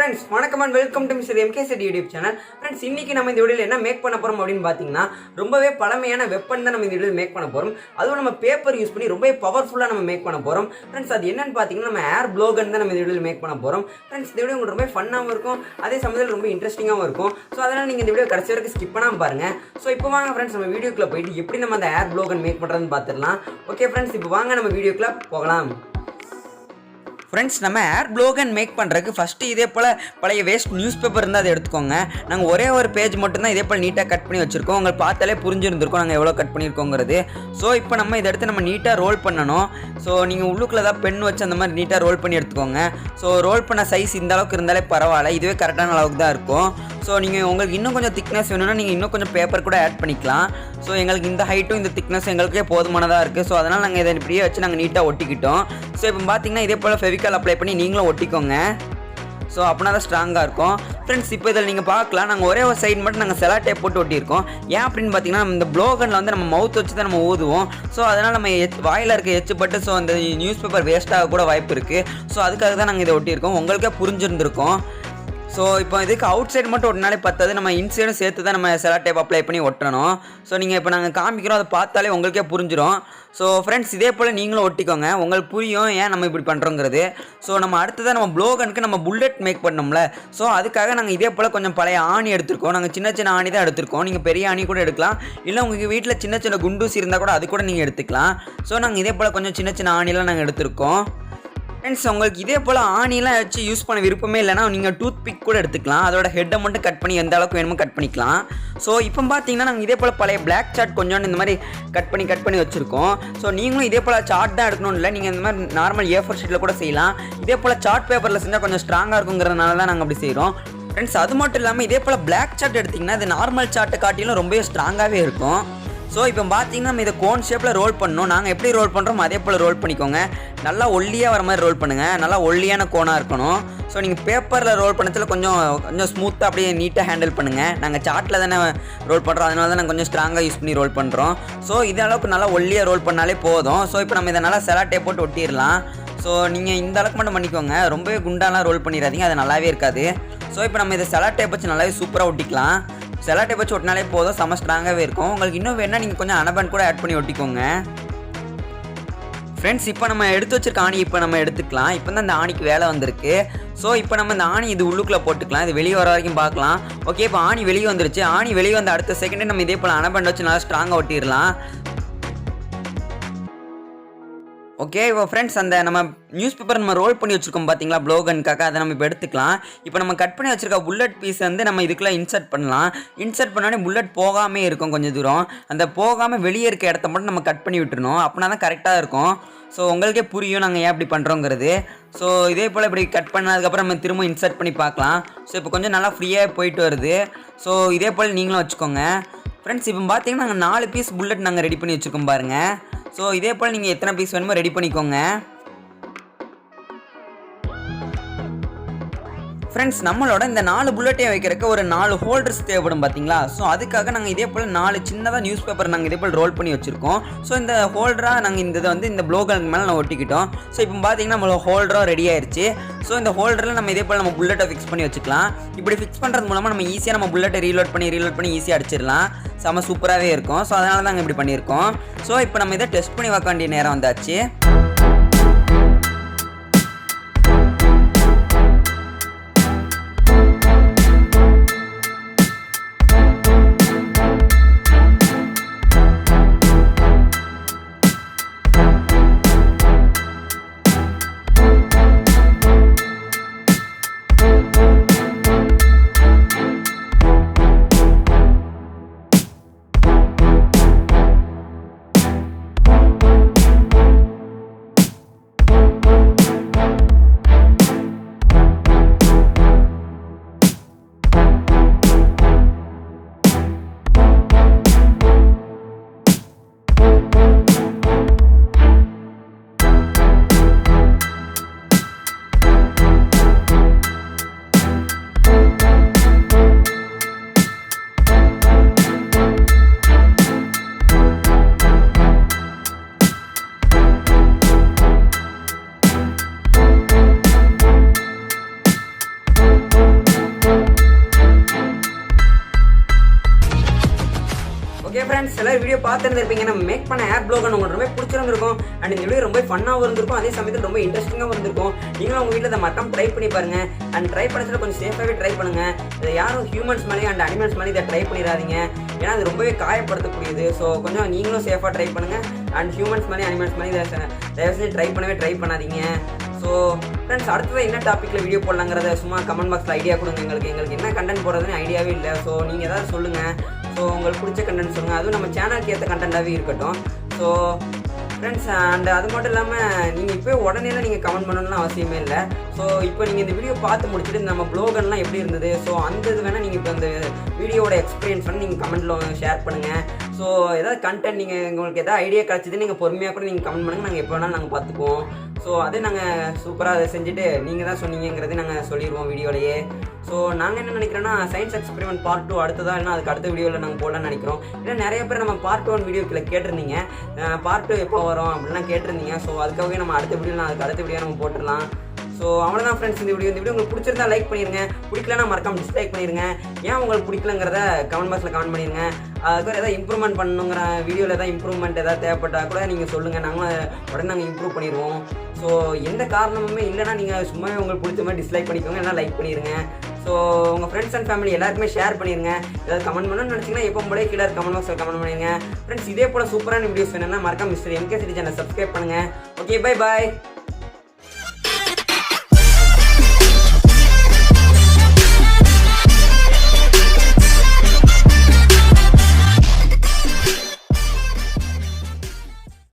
friends, வணக்கம் and welcome to Mr. MK's YouTube channel. Friends, இன்னைக்கு நம்ம இந்த வீடியோல என்ன மேக் பண்ண போறோம் அப்படினு பாத்தீங்கன்னா ரொம்பவே பழமையான வெப்பன் தான் நம்ம இந்த வீடியோல மேக் பண்ண போறோம். அதுவும் நம்ம பேப்பர் யூஸ் பண்ணி ரொம்பவே பவர்ஃபுல்லா நம்ம மேக் பண்ண போறோம். Friends, அது என்னன்னு பாத்தீங்கன்னா நம்ம ஏர் blowgun தான் நம்ம இந்த வீடியோல மேக் பண்ண போறோம். Friends, இந்த வீடியோ உங்களுக்கு ரொம்ப ஃபன்னாவும் இருக்கும், அதே சமயத்துல ரொம்ப இன்ட்ரஸ்டிங்காவும் இருக்கும். சோ அதனால நீங்க இந்த வீடியோ கடைசி வரைக்கும் ஸ்கிப் பண்ணாம பாருங்க. சோ இப்போ வாங்க फ्रेंड्स நம்ம வீடியோக்குள்ள போயிட்டு எப்படி நம்ம அந்த ஏர் blowgun மேக் பண்றதுன்னு பாத்துறலாம். ஓகே फ्रेंड्स, இப்போ வாங்க நம்ம வீடியோக்குள்ள போகலாம். ஃப்ரெண்ட்ஸ், நம்ம ஏர் blowgun மேக் பண்ணுறதுக்கு ஃபஸ்ட்டு இதே போல் பழைய வேஸ்ட் நியூஸ் பேப்பர் இருந்தால் அதை எடுத்துக்கோங்க. நாங்கள் ஒரே ஒரு பேஜ் மட்டும்தான் இதே போல் நீட்டாக கட் பண்ணி வச்சுருக்கோம். உங்களுக்கு பார்த்தாலே புரிஞ்சிருந்துருக்கோம் நாங்கள் எவ்வளோ கட் பண்ணியிருக்கோங்கிறது. ஸோ இப்போ நம்ம இதை எடுத்து நம்ம நீட்டாக ரோல் பண்ணணும். ஸோ நீங்கள் உள்ளுக்குள்ள ஏதாவது பென் வச்சு அந்த மாதிரி நீட்டாக ரோல் பண்ணி எடுத்துக்கோங்க. ஸோ ரோல் பண்ண சைஸ் இந்த அளவுக்கு இருந்தாலே பரவாயில்ல, இதுவே கரெக்டான அளவுக்கு தான் இருக்கும். ஸோ நீங்கள் உங்களுக்கு இன்னும் கொஞ்சம் திக்னஸ் வேணும்னா நீங்கள் இன்னும் கொஞ்சம் பேப்பர் கூட ஆட் பண்ணிக்கலாம். ஸோ எங்களுக்கு இந்த ஹைட்டும் இந்த திக்னஸ் எங்களுக்கே போதுமானதாக இருக்குது. ஸோ அதனால் நாங்கள் இதை இப்படியே வச்சு நாங்கள் நீட்டாக ஒட்டிக்கிட்டோம். ஸோ இப்போ பார்த்தீங்கன்னா இதே போல் ஃபெவிகால் அப்ளை பண்ணி நீங்களும் ஒட்டிக்கோங்க. ஸோ அப்படின்னா தான் ஸ்ட்ராங்காக இருக்கும். ஃப்ரெண்ட்ஸ், இப்போ இதில் நீங்கள் பார்க்கலாம், நாங்கள் ஒரே ஒரு சைடு மட்டும் நாங்கள் செலா டேப் போட்டு ஒட்டியிருக்கோம். ஏன் அப்படின்னு பார்த்தீங்கன்னா இந்த ப்ளோகனில் வந்து நம்ம மவுத் வச்சு தான் நம்ம ஊதுவோம். ஸோ அதனால் நம்ம வாயில் இருக்க எச்சுப்பட்டு ஸோ அந்த நியூஸ் பேப்பர் வேஸ்ட்டாக கூட வாய்ப்பு இருக்குது. ஸோ அதுக்காக தான் நாங்கள் இதை ஒட்டியிருக்கோம். உங்களுக்கே புரிஞ்சிருந்துருக்கோம். ஸோ இப்போ இதுக்கு அவுட் சைடு மட்டும் ஒட்டினாலே பத்தாது, நம்ம இன்சைடும் சேர்த்து தான் நம்ம செலா டேப் அப்ளை பண்ணி ஒட்டணும். ஸோ நீங்கள் இப்போ நாங்கள் காமிக்கிறோம், அதை பார்த்தாலே உங்களுக்கே புரிஞ்சிடும். ஸோ ஃப்ரெண்ட்ஸ், இதே போல் நீங்களும் ஒட்டிக்கோங்க, உங்களுக்கு புரியும் ஏன் நம்ம இப்படி பண்ணுறோங்கிறது. ஸோ நம்ம அடுத்ததான் நம்ம ப்ளோகனுக்கு நம்ம புல்லட் மேக் பண்ணோம்ல, ஸோ அதுக்காக நாங்கள் இதே போல் கொஞ்சம் பழைய ஆணி எடுத்துருக்கோம். நாங்கள் சின்ன சின்ன ஆணி தான் எடுத்துருக்கோம். நீங்கள் பெரிய ஆணி கூட எடுக்கலாம், இல்லை உங்கள் வீட்டில் சின்ன சின்ன குண்டூசி இருந்தால் கூட அது கூட நீங்கள் எடுத்துக்கலாம். ஸோ நாங்கள் இதே போல் கொஞ்சம் சின்ன சின்ன ஆணிலாம் நாங்கள் எடுத்துருக்கோம். ஃப்ரெண்ட்ஸ், உங்களுக்கு இதே போல் ஆணிலாம் வச்சு யூஸ் பண்ண விருப்பமே இல்லைனா நீங்கள் டூத் பிக் கூட எடுத்துக்கலாம். அதோட ஹெட்டை மட்டும் கட் பண்ணி எந்த அளவுக்கு வேணுமோ கட் பண்ணிக்கலாம். ஸோ இப்போ பார்த்தீங்கன்னா நாங்கள் இதே போல் பழைய பிளாக் சார்ட் கொஞ்சோண்டு இந்த மாதிரி கட் பண்ணி வச்சுருக்கோம். ஸோ நீங்களும் இதே போல் சார்ட் தான் எடுக்கணும் இல்லை, நீங்கள் இந்த மாதிரி நார்மல் A4 ஷீட்டில் கூட செய்யலாம். இதே போல் சார்ட் பேப்பரில் செஞ்சால் கொஞ்சம் ஸ்ட்ராங்காக இருக்குங்கிறதுனால தான் நாங்கள் அப்படி செய்கிறோம். ஃப்ரெண்ட்ஸ், அது மட்டும் இல்லாமல் இதே போல் பிளாக் சார்ட் எடுத்திங்கன்னா அது நார்மல் சார்ட்டை காட்டிலும் ரொம்பவே ஸ்ட்ராங்காகவே இருக்கும். ஸோ இப்போ பார்த்தீங்கன்னா நம்ம இதை கோன் ஷேப்பில் ரோல் பண்ணணும். நாங்கள் எப்படி ரோல் பண்ணுறோமோ அதே போல் ரோல் பண்ணிக்கோங்க. நல்லா ஒல்லியாக வர மாதிரி ரோல் பண்ணுங்கள், நல்லா ஒல்லியான கோனாக இருக்கணும். ஸோ நீங்கள் பேப்பரில் ரோல் பண்ணதில் கொஞ்சம் ஸ்மூத்தாக அப்படியே நீட்டாக ஹேண்டில் பண்ணுங்கள். நாங்கள் சார்ட்டில் தானே ரோல் பண்ணுறோம், அதனால தான் நாங்கள் கொஞ்சம் ஸ்ட்ராங்காக யூஸ் பண்ணி ரோல் பண்ணுறோம். ஸோ இது அளவுக்கு நல்லா ஒல்லியாக ரோல் பண்ணாலே போதும். ஸோ இப்போ நம்ம இதை நல்லா செலா டேப் போட்டு ஒட்டிடலாம். ஸோ நீங்கள் இந்த அளவுக்கு மட்டும் பண்ணிக்கோங்க, ரொம்பவே குண்டாலாம் ரோல் பண்ணிடாதீங்க, அது நல்லாவே இருக்காது. ஸோ இப்போ நம்ம இதை செலா டேப் வச்சு நல்லாவே சூப்பராக ஒட்டிக்கலாம். செலா டேப் வச்சு ஒட்டினாலே போதும், செம ஸ்ட்ராங்காகவே இருக்கும். உங்களுக்கு இன்னும் வேணால் நீங்கள் கொஞ்சம் அனபன் கூட ஆட் பண்ணி ஒட்டிக்கோங்க. ஃப்ரெண்ட்ஸ், இப்போ நம்ம எடுத்து வச்சிருக்க ஆணி இப்போ நம்ம எடுத்துக்கலாம். இப்போ தான் இந்த ஆணிக்கு வேலை வந்திருக்கு. ஸோ இப்போ நம்ம இந்த ஆணி இது உள்ளுக்குள்ளே போட்டுக்கலாம், இது வெளியே வர வரைக்கும் பார்க்கலாம். ஓகே, இப்போ ஆணி வெளியே வந்துருச்சு. ஆணி வெளியே வந்த அடுத்த செகண்டே நம்ம இதே போல் அனபன் வச்சு நல்லா ஸ்ட்ராங்காக ஒட்டிடலாம். ஓகே, இப்போ ஃப்ரெண்ட்ஸ், அந்த நம்ம நியூஸ் பேப்பர் நம்ம ரோல் பண்ணி வச்சுருக்கோம் பார்த்தீங்களா ப்ளோகனுக்காக, அதை நம்ம இப்போ எடுத்துக்கலாம். இப்போ நம்ம கட் பண்ணி வச்சுருக்க புல்லட் பீஸ் வந்து நம்ம இதுக்குள்ளே இன்சர்ட் பண்ணலாம். இன்சர்ட் பண்ணோடனே புல்லட் போகாமே இருக்கும் கொஞ்சம் தூரம். அந்த போகாமல் வெளியே இருக்க இடத்த மட்டும் நம்ம கட் பண்ணி விட்டுருணும், அப்படின்னா தான் கரெக்டாக இருக்கும். ஸோ உங்களுக்கே புரியும் நாங்கள் ஏன் இப்படி பண்ணுறோங்கிறது. ஸோ இதே போல் இப்படி கட் பண்ணதுக்கப்புறம் நம்ம திரும்ப இன்சர்ட் பண்ணி பார்க்கலாம். ஸோ இப்போ கொஞ்சம் நல்லா ஃப்ரீயாக போயிட்டு வருது. ஸோ இதே போல் நீங்களும் வச்சுக்கோங்க. ஃப்ரெண்ட்ஸ், இப்போ பார்த்தீங்கன்னா நாங்கள் 4 பீஸ் புல்லட் நாங்கள் ரெடி பண்ணி வச்சுருக்கோம் பாருங்கள். ஸோ இதே போல் நீங்கள் எத்தனை பீஸ் வேணுமோ ரெடி பண்ணிக்கோங்க. ஃப்ரெண்ட்ஸ், நம்மளோட இந்த 4 புல்லட்டையும் வைக்கிறதுக்கு ஒரு 4 ஹோல்டர்ஸ் தேவைப்படும் பார்த்தீங்களா. ஸோ அதுக்காக நாங்கள் இதே போல் 4 சின்னதாக நியூஸ் பேப்பர் நாங்கள் இதே போல் ரோல் பண்ணி வச்சுருக்கோம். ஸோ இந்த ஹோல்டராக நாங்கள் இந்த இதை வந்து இந்த ப்ளோகன் மேலே நான் ஒட்டிக்கிட்டோம். ஸோ இப்போ பார்த்தீங்கன்னா நம்மளோட ஹோல்டரும் ரெடி ஆயிடுச்சு. ஸோ இந்த ஹோல்டரில் நம்ம இதே போல் நம்ம புல்லட்டை ஃபிக்ஸ் பண்ணி வச்சுக்கலாம். இப்படி ஃபிக்ஸ் பண்ணுறது மூலமாக நம்ம ஈஸியாக நம்ம புல்லட்டை ரீலோட் பண்ணி ஈஸியாக அடிச்சிடலாம். செம சூப்பராகவே இருக்கும். ஸோ அதனால தான் இப்படி பண்ணியிருக்கோம். ஸோ இப்போ நம்ம இதை டெஸ்ட் பண்ணி பார்க்க வேண்டிய நேரம் வந்தாச்சு. ஓகே ஃப்ரெண்ட்ஸ், எல்லாரும் வீடியோ பார்த்துருந்துருப்பீங்க. நம்ம மேக் பண்ண ஏர் ப்ளோகன் உங்களுக்கு ரொம்ப பிடிச்சிருந்திருக்கும். அண்ட் இந்த வீடியோ ரொம்ப ஃபன்னாகவும் இருந்திருக்கும், அதே சமயத்தில் ரொம்ப இன்ட்ரெஸ்டிங்காகவும் இருந்திருக்கும். நீங்களும் உங்கள் வீட்டில் இதை மறக்காம ட்ரை பண்ணி பாருங்க. அண்ட் ட்ரை பண்ணதில் கொஞ்சம் சேஃபாகவே ட்ரை பண்ணுங்க. இதை யாரும் ஹியூமன்ஸ் மேலே அண்ட் அனிமல்ஸ் மேலே இதை ட்ரை பண்ணிடாதீங்க, ஏன்னா அது ரொம்பவே காயப்படுத்தக்கூடியது. ஸோ கொஞ்சம் நீங்களும் சேஃபாக ட்ரை பண்ணுங்க. அண்ட் ஹியூமன்ஸ் மேலே அனிமல்ஸ் மேலே இதை தயவு செஞ்சு ட்ரை பண்ணாதீங்க. ஸோ ஃப்ரெண்ட்ஸ், அடுத்தது என்ன டாப்பிக்கில் வீடியோ போடலாங்கிறத சும்மா கமெண்ட் பாக்ஸில் ஐடியா கொடுங்க. எங்களுக்கு என்ன கண்டென்ட் போடுறதுன்னு ஐடியாவே இல்லை. ஸோ நீங்கள் ஏதாவது சொல்லுங்கள். ஸோ உங்களுக்கு பிடிச்ச கண்டென்ட் சொல்லுங்கள், அதுவும் நம்ம சேனலுக்கு ஏற்ற கண்டென்ட்டாகவே இருக்கட்டும். ஸோ ஃப்ரெண்ட்ஸ், அண்ட் அது மட்டும் இல்லாமல் நீங்கள் இப்போ உடனேலாம் நீங்கள் கமெண்ட் பண்ணணும்னு அவசியமே இல்லை. ஸோ இப்போ நீங்கள் இந்த வீடியோ பார்த்து முடிச்சுட்டு நம்ம ப்ளோகன்லாம் எப்படி இருந்தது, ஸோ அந்த இது வேணால் நீங்கள் இப்போ அந்த வீடியோட எக்ஸ்பீரியன்ஸ் வந்து நீங்கள் கமெண்ட்டில் ஷேர் பண்ணுங்கள். ஸோ ஏதாவது கண்டென்ட் நீங்கள் உங்களுக்கு எதாவது ஐடியா கிடச்சிது நீங்கள் பொறுமையாக கூட நீங்கள் கமெண்ட் பண்ணுங்கள். நாங்கள் எப்போ வேணாலும் நாங்கள் பார்த்துக்குவோம். ஸோ அதே நாங்கள் சூப்பராக அதை செஞ்சுட்டு நீங்கள் தான் சொன்னீங்கிறதே நாங்கள் சொல்லிடுவோம் வீடியோலையே. ஸோ நாங்கள் என்ன நினைக்கிறோன்னா, சயின்ஸ் எக்ஸ்பெரிமெண்ட் பார்ட் 2 அடுத்ததாக இல்லைனா அதுக்கு அடுத்த வீடியோவில் நாங்கள் போடலான்னு நினைக்கிறோம். ஏன்னா நிறைய பேர் நம்ம பார்ட் 1 வீடியோக்கில் கேட்டிருந்தீங்க, பார்ட் 2 எப்போ வரும் அப்படிலாம் கேட்டிருந்தீங்க. ஸோ அதுக்காகவே நம்ம அடுத்த வீடியோவில் அதுக்கு அடுத்த வீடியோ நம்ம போட்டுடலாம். ஸோ அவ்வளோதான் ஃப்ரெண்ட்ஸ், இந்த வீடியோ உங்களுக்கு பிடிச்சிருந்தா லைக் பண்ணிடுங்க, பிடிக்கலன்னா மறக்காம டிஸ்லைக் பண்ணிடுங்க. ஏன் உங்களுக்கு பிடிக்கலங்கிறத கமெண்ட் பாக்ஸில் கமெண்ட் பண்ணிடுங்க. அதுக்கு எதாவது இம்ப்ரூவ்மெண்ட் பண்ணணுங்கிற வீடியோவில் எதாவது இம்ப்ரூவ்மெண்ட் எதாவது தேவைப்பட்டால் கூட நீங்கள் சொல்லுங்கள், உடனே நாங்கள் இம்ப்ரூவ் பண்ணிடுவோம். ஸோ எந்த காரணமுமே இல்லைனா நீங்கள் சும்மாவே உங்களுக்கு பிடிச்ச மாதிரி டிஸ்லைக் பண்ணிக்கோங்க, இல்லைனா லைக் பண்ணிடுங்க. ஸோ உங்கள் ஃப்ரெண்ட்ஸ் அண்ட் ஃபேமிலி எல்லாருக்குமே ஷேர் பண்ணிடுங்க. ஏதாவது கமெண்ட் பண்ணணும்னு நினச்சிங்கன்னா எப்போ போலே கீழே கமெண்ட் பாக்ஸில் கமெண்ட் பண்ணிடுங்க. ஃப்ரெண்ட்ஸ், இதே போல் சூப்பரான வீடியோஸ் வேணும்னா மறக்காம மிஸ்டர் MKCD சேனலை சப்ஸ்கிரைப் பண்ணுங்கள். Okay, bye bye.